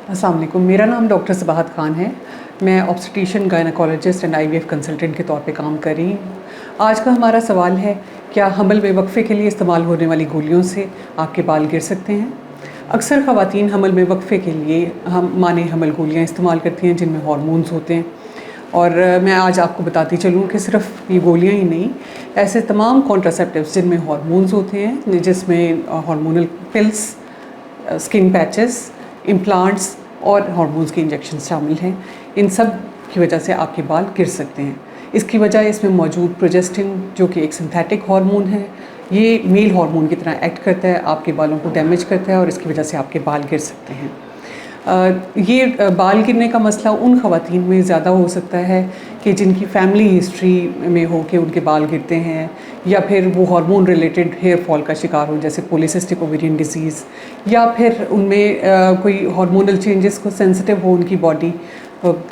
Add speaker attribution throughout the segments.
Speaker 1: अस्सलाम वालेकुम। मेरा नाम डॉक्टर सबाहत खान है। मैं obstetrician gynaecologist and IVF consultant के तौर पे काम कर रही हूँ। आज का हमारा सवाल है, क्या हमल में वक्फ़े के लिए इस्तेमाल होने वाली गोलियों से आपके बाल गिर सकते हैं? अक्सर ख़वातीन हमल में वक्फ़े के लिए माने हमल गोलियाँ इस्तेमाल करती हैं जिनमें हार्मोन्स होते हैं। और मैं आज आपको बताती चलूँ कि सिर्फ ये गोलियाँ ही नहीं, ऐसे तमाम कॉन्ट्रासेप्टिव्स जिनमें हार्मोन्स होते हैं, जिसमें hormonal pills, skin patches, implants और हार्मोन्स के इंजेक्शन शामिल हैं। इन सब की वजह से आपके बाल गिर सकते हैं। इसकी वजह इसमें मौजूद प्रोजेस्टिन, जो कि एक सिंथेटिक हार्मोन है, ये मेल हार्मोन की तरह एक्ट करता है, आपके बालों को डैमेज करता है और इसकी वजह से आपके बाल गिर सकते हैं। ये बाल गिरने का मसला उन ख़वातीन में ज़्यादा हो सकता है कि जिनकी फ़ैमिली हिस्ट्री में हो कि उनके बाल गिरते हैं, या फिर वो हार्मोन रिलेटेड हेयर फॉल का शिकार हो, जैसे पॉलीसिस्टिक ओवेरियन डिजीज़, या फिर उनमें कोई हार्मोनल चेंजेस को सेंसिटिव हो उनकी बॉडी।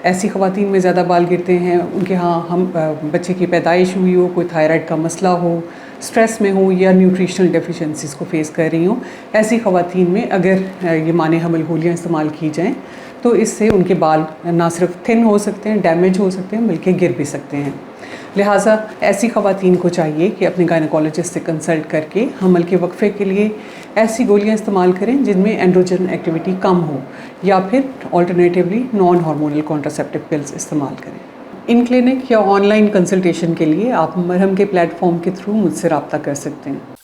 Speaker 1: ऐसी ख़वातीन में ज़्यादा बाल गिरते हैं। उनके यहाँ हम बच्चे की पैदाइश हुई हो, कोई थायराइड का मसला हो, स्ट्रेस में हो, या न्यूट्रिशनल डेफिशिएंसीज़ को फेस कर रही हों, ऐसी ख़वातीन में अगर ये माने हमल गोलियाँ इस्तेमाल की जाएँ तो इससे उनके बाल ना सिर्फ थिन हो सकते हैं, डैमेज हो सकते हैं, बल्कि गिर भी सकते हैं। लिहाजा ऐसी ख़वातीन को चाहिए कि अपने गायनेकोलॉजिस्ट से कंसल्ट करके हमल के वक्फ़े के लिए ऐसी गोलियाँ इस्तेमाल करें जिनमें एंड्रोजन एक्टिविटी कम हो, या फिर alternatively non hormonal contraceptive pills इस्तेमाल करें। इन क्लिनिक या ऑनलाइन कंसल्टेशन के लिए आप मरहम के प्लेटफॉर्म के थ्रू मुझसे रब्ता कर सकते हैं।